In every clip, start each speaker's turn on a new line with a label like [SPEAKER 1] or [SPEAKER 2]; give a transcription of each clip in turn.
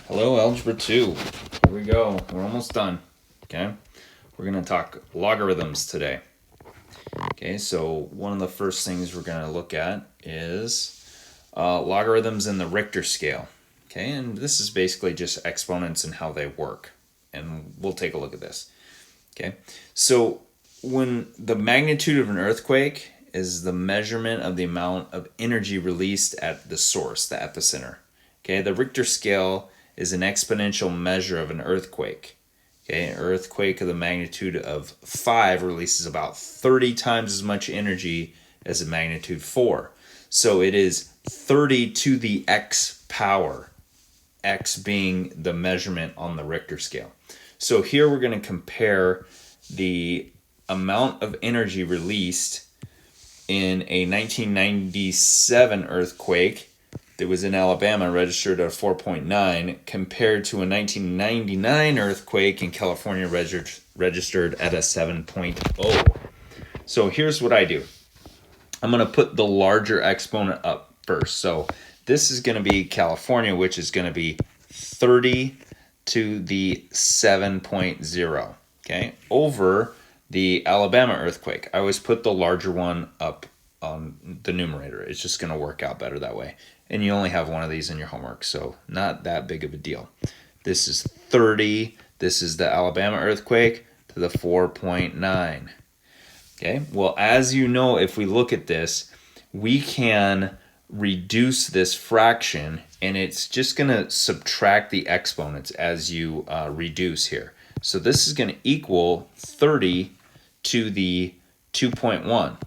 [SPEAKER 1] Hello, Algebra 2. Here we go. We're almost done. Okay. We're going to talk logarithms today. Okay, so one of the first things we're going to look at is logarithms in the Richter scale. Okay, and this is basically just exponents and how they work. And we'll take a look at this. Okay, so when the magnitude of an earthquake is the measurement of the amount of energy released at the source, the epicenter. Okay, the Richter scale is an exponential measure of an earthquake. Okay, an earthquake of the magnitude of 5 releases about 30 times as much energy as a magnitude 4. So it is 30 to the x power, x being the measurement on the Richter scale. So here we're going to compare the amount of energy released in a 1997 earthquake that was in Alabama, registered at 4.9, compared to a 1999 earthquake in California, registered at a 7.0. So here's what I do. I'm going to put the larger exponent up first. So this is going to be California, which is going to be 30 to the 7.0, okay, over the Alabama earthquake. I always put the larger one up on the numerator. It's just going to work out better that way. And you only have one of these in your homework, so not that big of a deal. This is 30. This is the Alabama earthquake to the 4.9. Okay, well, as you know, if we look at this, we can reduce this fraction, and it's just going to subtract the exponents as you reduce here. So this is going to equal 30 to the 2.1.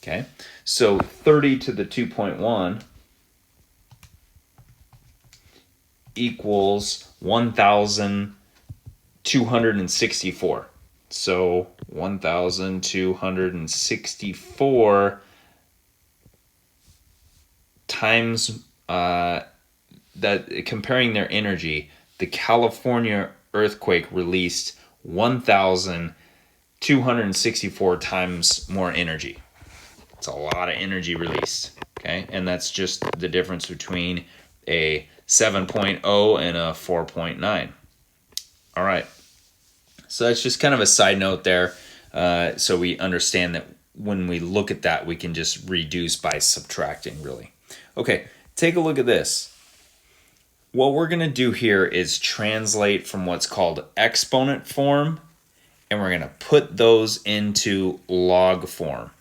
[SPEAKER 1] Okay, so 30 to the 2.1 equals 1,264. So 1,264 times that, comparing their energy, the California earthquake released 1,264 times more energy. It's a lot of energy released, okay? And that's just the difference between a 7.0 and a 4.9. All right. So that's just kind of a side note there. So we understand that when we look at that, we can just reduce by subtracting, really. Okay, take a look at this. What we're going to do here is translate from what's called exponent form, and we're going to put those into log form.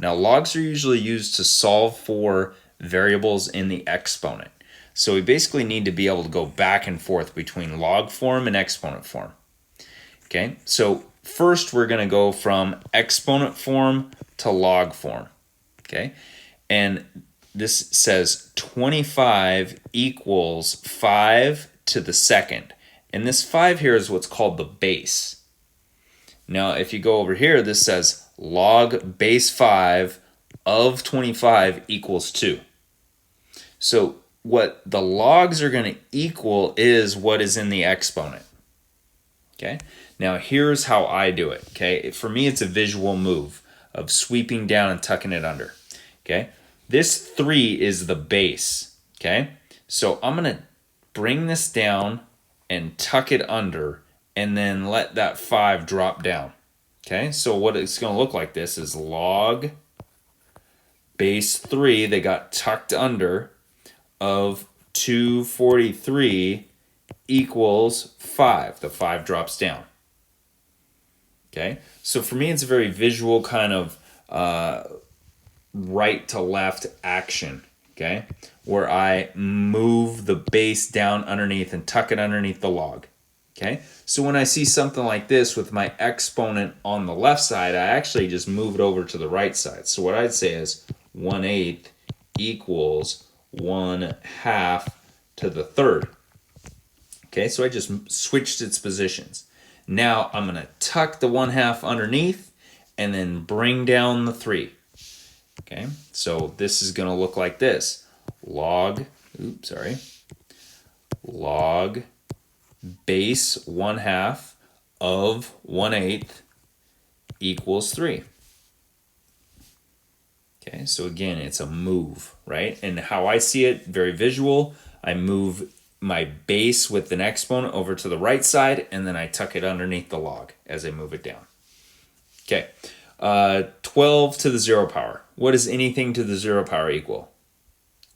[SPEAKER 1] Now, logs are usually used to solve for variables in the exponent. So we basically need to be able to go back and forth between log form and exponent form. Okay, so first we're going to go from exponent form to log form. Okay, and this says 25 equals 5 to the second. And this 5 here is what's called the base. Now, if you go over here, this says log base 5 of 25 equals 2. So what the logs are going to equal is what is in the exponent. Okay, now here's how I do it. Okay, for me, it's a visual move of sweeping down and tucking it under. Okay, this 3 is the base. Okay, so I'm going to bring this down and tuck it under, and then let that 5 drop down. Okay, so what it's going to look like this is log base 3 that got tucked under of 243 equals 5. The 5 drops down. Okay, so for me, it's a very visual kind of right to left action. Okay, where I move the base down underneath and tuck it underneath the log. Okay, so when I see something like this with my exponent on the left side, I actually just move it over to the right side. So what I'd say is 1/8 equals 1/2 to the third. Okay, so I just switched its positions. Now I'm going to tuck the 1/2 underneath and then bring down the 3. Okay, so this is going to look like this. Log base 1/2 of 1/8 equals 3. Okay, so again, it's a move, right? And how I see it, very visual, I move my base with an exponent over to the right side, and then I tuck it underneath the log as I move it down. Okay, 12 to the 0 power. What does anything to the 0 power equal?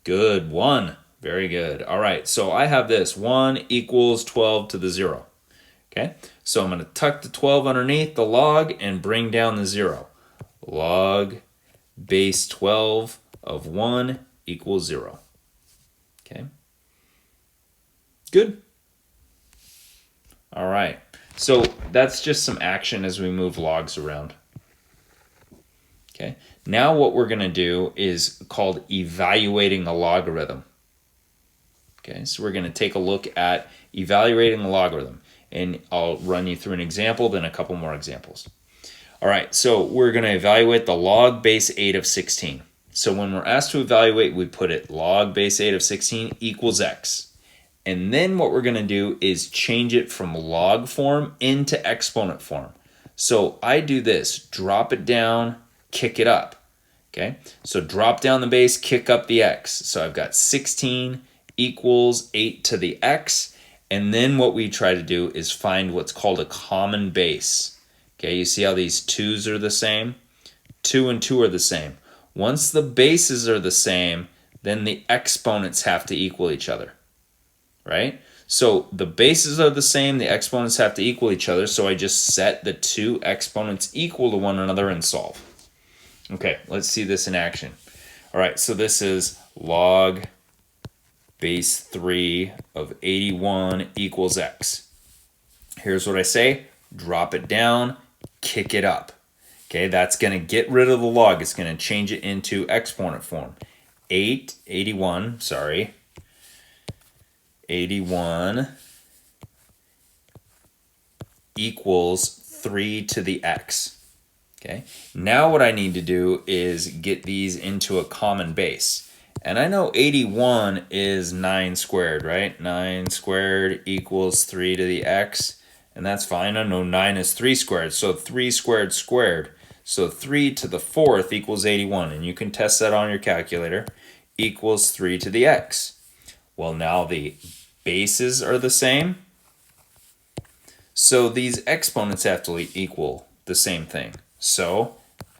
[SPEAKER 1] Good, 1. Very good. All right, so I have this. 1 equals 12 to the 0. Okay, so I'm going to tuck the 12 underneath the log and bring down the 0. Log base 12 of 1 equals 0. Okay, good. All right, so that's just some action as we move logs around. Okay, now what we're going to do is called evaluating a logarithm. Okay, so we're going to take a look at evaluating a logarithm, and I'll run you through an example, then a couple more examples. All right, so we're going to evaluate the log base 8 of 16. So when we're asked to evaluate, we put it log base 8 of 16 equals x. And then what we're going to do is change it from log form into exponent form. So I do this, drop it down, kick it up. Okay, so drop down the base, kick up the x. So I've got 16 equals 8 to the x. And then what we try to do is find what's called a common base. Okay, you see how these 2's are the same? 2 and 2 are the same. Once the bases are the same, then the exponents have to equal each other, right? So the bases are the same, the exponents have to equal each other, so I just set the two exponents equal to one another and solve. Okay, let's see this in action. All right, so this is log base 3 of 81 equals x. Here's what I say, drop it down, kick it up. Okay, that's going to get rid of the log. It's going to change it into exponent form. 81 equals 3 to the x. Okay, now what I need to do is get these into a common base. And I know 81 is 9 squared, right? 9 squared equals 3 to the x. And that's fine. I know 9 is 3 squared. So 3 squared squared. So 3 to the 4th equals 81. And you can test that on your calculator. Equals 3 to the x. Well, now the bases are the same. So these exponents have to equal the same thing. So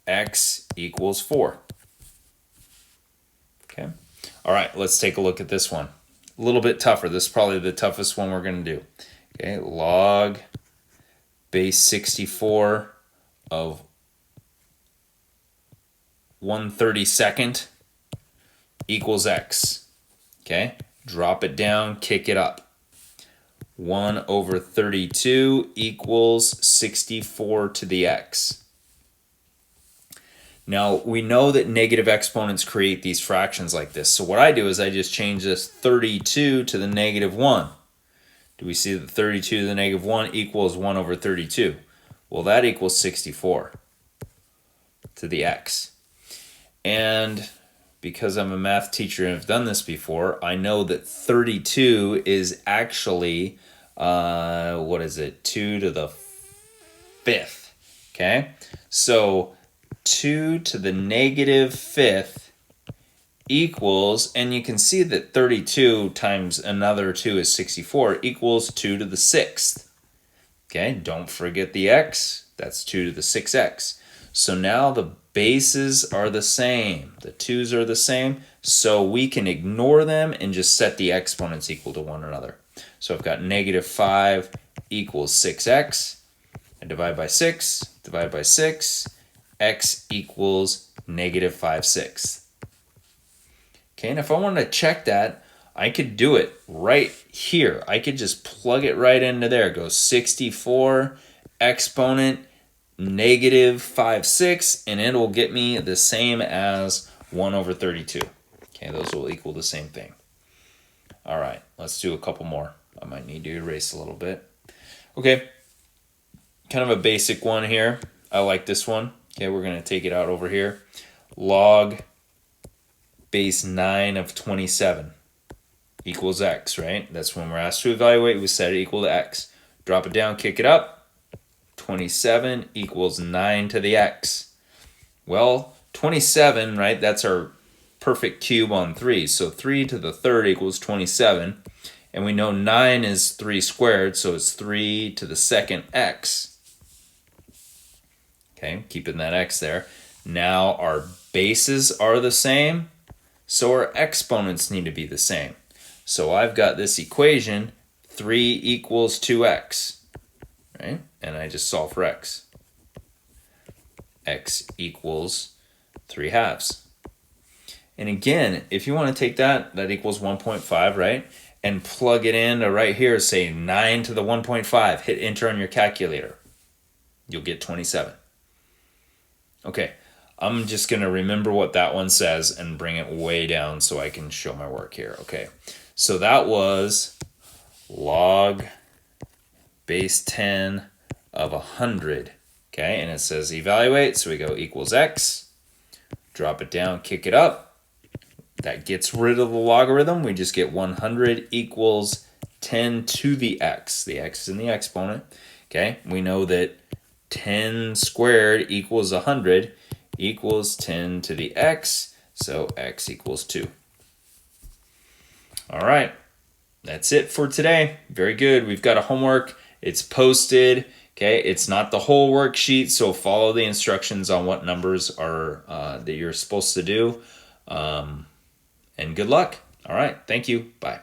[SPEAKER 1] x equals 4. Okay. All right, let's take a look at this one. A little bit tougher. This is probably the toughest one we're going to do. Okay, log base 64 of 1/32 equals x. Okay, drop it down, kick it up. 1/32 equals 64 to the x. Now, we know that negative exponents create these fractions like this. So what I do is I just change this 32 to the negative 1. Do we see that 32 to the negative 1 equals 1/32? Well, that equals 64 to the x. And because I'm a math teacher and have done this before, I know that 32 is actually, 2 to the 5th, okay? So 2 to the negative 5th equals, and you can see that 32 times another 2 is 64, equals 2 to the 6th. Okay, don't forget the x, that's 2 to the 6x. So now the bases are the same, the 2's are the same, so we can ignore them and just set the exponents equal to one another. So I've got negative 5 equals 6x, I divide by 6, x equals negative 5/6. Okay, and if I wanted to check that, I could do it right here. I could just plug it right into there. It goes 64 exponent negative 5/6, and it will get me the same as 1/32. Okay, those will equal the same thing. All right, let's do a couple more. I might need to erase a little bit. Okay, kind of a basic one here. I like this one. Okay, we're going to take it out over here. Log base 9 of 27 equals x, right? That's when we're asked to evaluate. We set it equal to x. Drop it down, kick it up. 27 equals 9 to the x. Well, 27, right, that's our perfect cube on 3. So 3 to the 3rd equals 27. And we know 9 is 3 squared, so it's 3 to the second x. Okay, keeping that x there. Now our bases are the same, so our exponents need to be the same. So I've got this equation, 3 equals 2x, right? And I just solve for x. X equals 3 halves. And again, if you want to take that equals 1.5, right? And plug it in to right here, say 9 to the 1.5, hit enter on your calculator. You'll get 27. Okay, I'm just going to remember what that one says and bring it way down so I can show my work here. Okay, so that was log base 10 of 100. Okay, and it says evaluate, so we go equals x, drop it down, kick it up. That gets rid of the logarithm. We just get 100 equals 10 to the x. The x is in the exponent. Okay, we know that 10 squared equals 100 equals 10 to the x, so x equals 2. All right, that's it for today. Very good. We've got a homework. It's posted. Okay, it's not the whole worksheet, so follow the instructions on what numbers are that you're supposed to do. And good luck. All right, thank you. Bye.